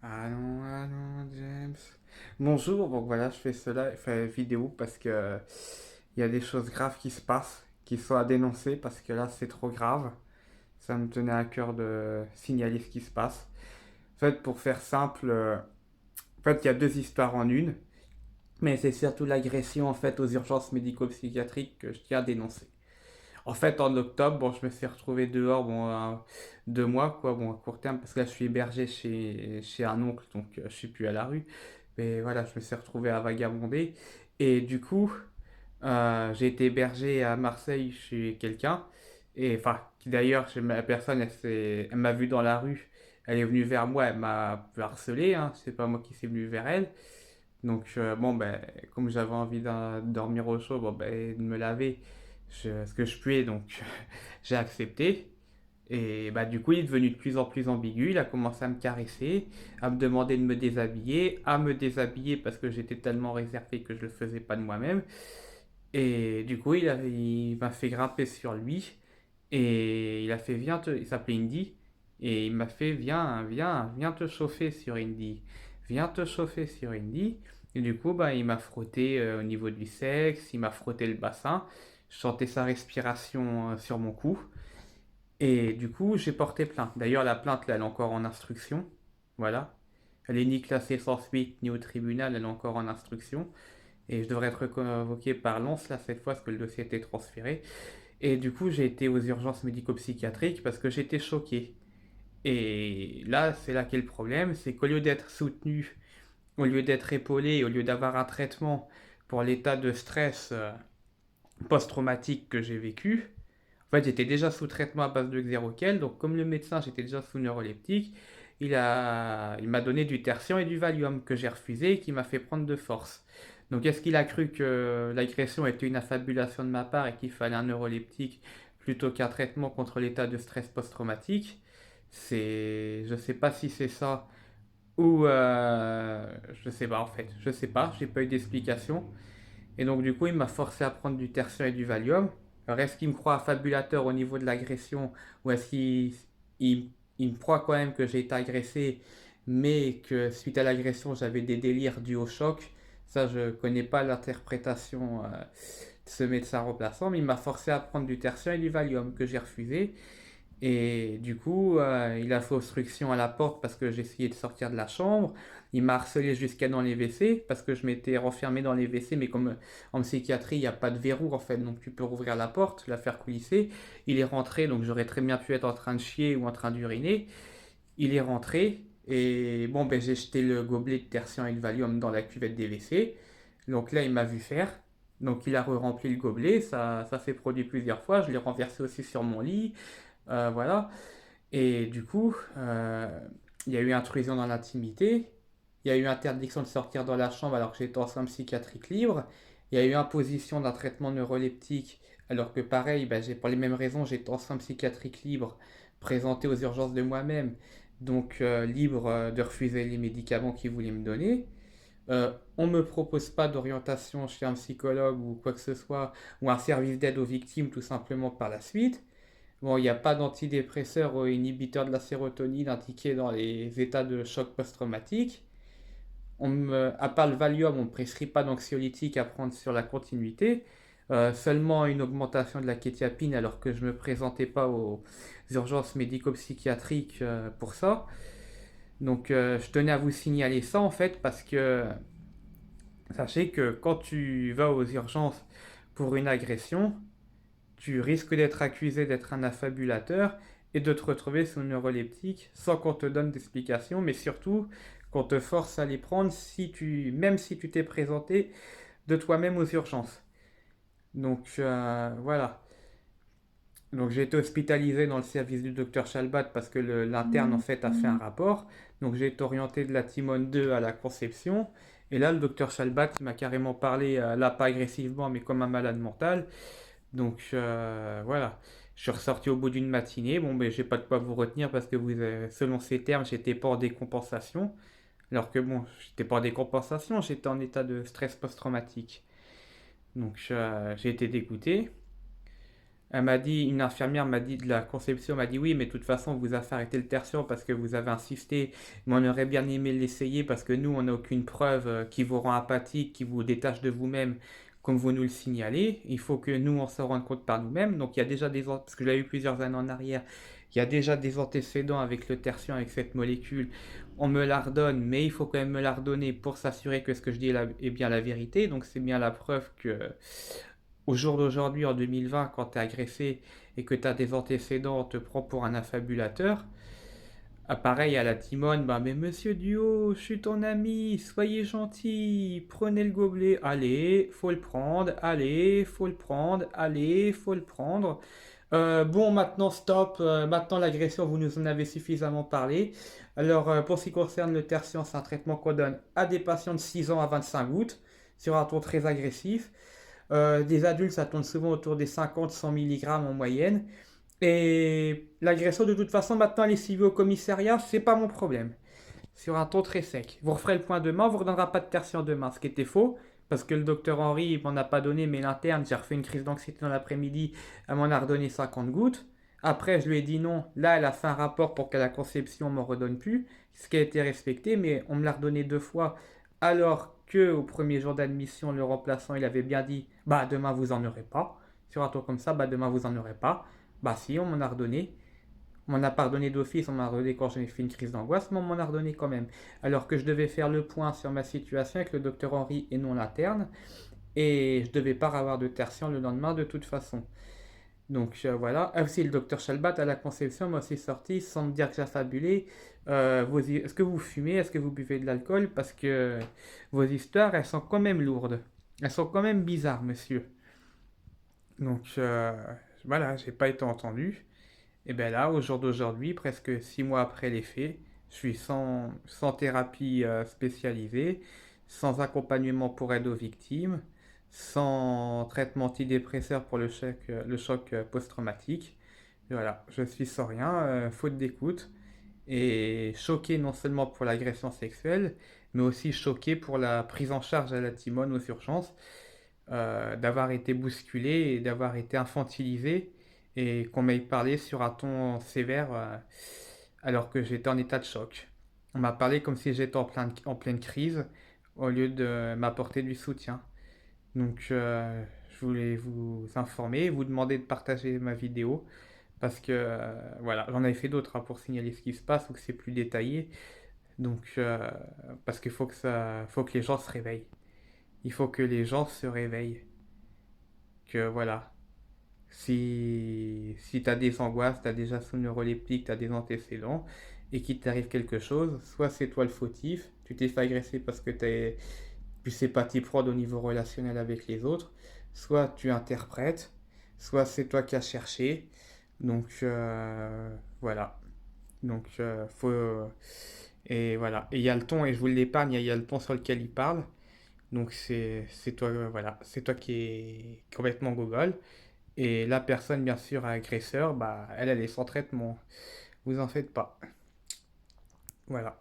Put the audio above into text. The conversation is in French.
Allons, James. Bonjour, donc voilà, je fais vidéo parce que il y a des choses graves qui se passent, qui sont à dénoncer parce que là c'est trop grave. Ça me tenait à cœur de signaler ce qui se passe. En fait, pour faire simple, en fait, il y a deux histoires en une, mais c'est surtout l'agression en fait aux urgences médico-psychiatriques que je tiens à dénoncer. En fait, en octobre, bon, je me suis retrouvé dehors, bon, 2 mois, quoi, bon, à court terme, parce que là, je suis hébergé chez un oncle, donc je suis plus à la rue. Mais voilà, je me suis retrouvé à vagabonder. Et du coup, j'ai été hébergé à Marseille chez quelqu'un. Et enfin, qui d'ailleurs, la personne, elle m'a vu dans la rue. Elle est venue vers moi, elle m'a harcelé, hein, c'est pas moi qui suis venu vers elle. Donc, bon, ben, comme j'avais envie de dormir au chaud, bon, ben, de me laver, ce que je pouvais, donc j'ai accepté. Et bah, du coup, il est devenu de plus en plus ambigu. Il a commencé à me caresser, à me demander de me déshabiller, à me déshabiller parce que j'étais tellement réservé que je le faisais pas de moi-même. Et du coup, il m'a fait grimper sur lui. Et il a fait, il s'appelait Indy. Et il m'a fait, viens te chauffer sur Indy. Viens te chauffer sur Indy. Et du coup, bah, il m'a frotté au niveau du sexe, il m'a frotté le bassin. Je sentais sa respiration sur mon cou. Et du coup, j'ai porté plainte. D'ailleurs, la plainte, là, elle est encore en instruction. Voilà. Elle est ni classée sans suite, ni au tribunal, elle est encore en instruction. Et je devrais être convoqué par l'ANS, là, cette fois, parce que le dossier a été transféré. Et du coup, j'ai été aux urgences médico-psychiatriques parce que j'étais choqué. Et là, c'est là qu'est le problème, c'est qu'au lieu d'être soutenu, au lieu d'être épaulé, au lieu d'avoir un traitement pour l'état de stress post-traumatique que j'ai vécu, en fait, j'étais déjà sous traitement à base de Xeroquel, donc comme le médecin, j'étais déjà sous neuroleptique, il m'a donné du tertian et du Valium que j'ai refusé et qui m'a fait prendre de force. Donc est-ce qu'il a cru que l'agression était une affabulation de ma part et qu'il fallait un neuroleptique plutôt qu'un traitement contre l'état de stress post-traumatique? Je sais pas si c'est ça ou je sais pas en fait, je sais pas, j'ai pas eu d'explication. Et donc, du coup, il m'a forcé à prendre du tertiaire et du Valium. Alors, est-ce qu'il me croit fabulateur au niveau de l'agression ou est-ce qu'il il me croit quand même que j'ai été agressé, mais que suite à l'agression, j'avais des délires dus au choc? Ça, je connais pas l'interprétation de ce médecin remplaçant, mais il m'a forcé à prendre du tertiaire et du Valium que j'ai refusé. Et du coup, il a fait obstruction à la porte parce que j'essayais de sortir de la chambre. Il m'a harcelé jusqu'à dans les WC parce que je m'étais renfermé dans les WC, mais comme en psychiatrie, il n'y a pas de verrou en fait, donc tu peux rouvrir la porte, la faire coulisser. Il est rentré, donc j'aurais très bien pu être en train de chier ou en train d'uriner. Il est rentré et bon, ben, j'ai jeté le gobelet de tertian et de Valium dans la cuvette des WC. Donc là, il m'a vu faire. Donc il a re-rempli le gobelet, ça s'est produit plusieurs fois. Je l'ai renversé aussi sur mon lit. Voilà. Et du coup, il y a eu intrusion dans l'intimité, il y a eu interdiction de sortir dans la chambre alors que j'étais en soins psychiatriques libres, il y a eu imposition d'un traitement neuroleptique alors que pareil, ben, pour les mêmes raisons, j'étais en soins psychiatriques libres, présenté aux urgences de moi-même, donc libre de refuser les médicaments qu'ils voulaient me donner. On ne me propose pas d'orientation chez un psychologue ou quoi que ce soit, ou un service d'aide aux victimes tout simplement par la suite. Bon, il n'y a pas d'antidépresseur ou inhibiteur de la sérotonine indiqué dans les états de choc post-traumatique. À part le Valium, on ne prescrit pas d'anxiolytique à prendre sur la continuité. Seulement une augmentation de la kétiapine alors que je ne me présentais pas aux urgences médico-psychiatriques pour ça. Donc je tenais à vous signaler ça en fait parce que sachez que quand tu vas aux urgences pour une agression, tu risques d'être accusé d'être un affabulateur et de te retrouver sous neuroleptique sans qu'on te donne d'explication, mais surtout qu'on te force à les prendre même si tu t'es présenté de toi-même aux urgences. Donc voilà. Donc j'ai été hospitalisé dans le service du docteur Chalbat parce que l'interne en fait a fait un rapport. Donc j'ai été orienté de la Timone 2 à la conception. Et là, le docteur Chalbat m'a carrément parlé, là pas agressivement, mais comme un malade mental. Donc voilà, je suis ressorti au bout d'une matinée. Bon, ben j'ai pas de quoi vous retenir parce que selon ces termes, j'étais pas en décompensation. Alors que bon, j'étais pas en décompensation, j'étais en état de stress post-traumatique. Donc j'ai été dégoûté. Une infirmière m'a dit de la conception, m'a dit oui, mais de toute façon, vous avez arrêté le tertian parce que vous avez insisté, mais on aurait bien aimé l'essayer parce que nous, on n'a aucune preuve qui vous rend apathique, qui vous détache de vous-même, comme vous nous le signalez. Il faut que nous, on se rende compte par nous-mêmes. Donc, il y a déjà parce que je l'ai eu plusieurs années en arrière, il y a déjà des antécédents avec le tertian, avec cette molécule. On me la redonne, mais il faut quand même me la redonner pour s'assurer que ce que je dis est bien la vérité. Donc, c'est bien la preuve que au jour d'aujourd'hui, en 2020, quand tu es agressé et que tu as des antécédents, on te prend pour un affabulateur. Ah, pareil à la Timone, bah mais monsieur Duo, je suis ton ami, soyez gentil, prenez le gobelet, allez, faut le prendre, allez, faut le prendre, allez, faut le prendre. Bon, maintenant stop, maintenant l'agression, vous nous en avez suffisamment parlé. Alors, pour ce qui concerne le tertian, c'est un traitement qu'on donne à des patients de 6 ans à 25 gouttes, sur un ton très agressif. Des adultes, ça tourne souvent autour des 50-100 mg en moyenne. Et l'agression, de toute façon, maintenant, elle est suivie au commissariat, c'est pas mon problème. Sur un ton très sec. Vous referez le point demain, on vous redonnera pas de tertian demain. Ce qui était faux, parce que le docteur Henry, il m'en a pas donné, mais l'interne, j'ai refait une crise d'anxiété dans l'après-midi, elle m'en a redonné 50 gouttes. Après, je lui ai dit non. Là, elle a fait un rapport pour qu'à la conception, on m'en redonne plus, ce qui a été respecté, mais on me l'a redonné 2 fois, alors que au premier jour d'admission, le remplaçant, il avait bien dit, bah demain vous en aurez pas. Sur un tour comme ça, bah demain vous en aurez pas. Bah si, on m'en a redonné. On m'en a pardonné d'office, on m'a redonné quand j'ai fait une crise d'angoisse, mais on m'en a redonné quand même. Alors que je devais faire le point sur ma situation avec le docteur Henry et non l'interne, et je devais pas avoir de tertian le lendemain de toute façon. Donc voilà. Ah, aussi, le docteur Chalbat à la conception m'a aussi sorti sans me dire que j'affabulais. Est-ce que vous fumez? Est-ce que vous buvez de l'alcool? Parce que vos histoires, elles sont quand même lourdes. Elles sont quand même bizarres, monsieur. Donc voilà, j'ai pas été entendu. Et bien là, au jour d'aujourd'hui, presque 6 mois après les faits, je suis sans thérapie spécialisée, sans accompagnement pour aide aux victimes, sans traitement antidépresseur pour le choc post-traumatique. Et voilà, je suis sans rien, faute d'écoute, et choqué non seulement pour l'agression sexuelle, mais aussi choqué pour la prise en charge à la Timone aux urgences, d'avoir été bousculé et d'avoir été infantilisé et qu'on m'ait parlé sur un ton sévère alors que j'étais en état de choc. On m'a parlé comme si j'étais en pleine crise au lieu de m'apporter du soutien. Donc je voulais vous informer, vous demander de partager ma vidéo parce que voilà, j'en avais fait d'autres pour signaler ce qui se passe ou que c'est plus détaillé. Donc parce qu'il faut que les gens se réveillent. Il faut que les gens se réveillent. Que voilà, si tu as des angoisses, tu as déjà sous neuroleptique, tu as des antécédents, et qu'il t'arrive quelque chose, soit c'est toi le fautif, tu t'es fait agresser parce que tu sais pas t'y prendre au niveau relationnel avec les autres, soit tu interprètes, soit c'est toi qui as cherché. Donc voilà. Donc et voilà. Et il y a le ton, et je vous l'épargne, il y a le ton sur lequel il parle. Donc c'est toi, voilà, c'est toi qui est complètement gogol. Et la personne, bien sûr, agresseur, bah, elle est sans traitement. Vous en faites pas. Voilà.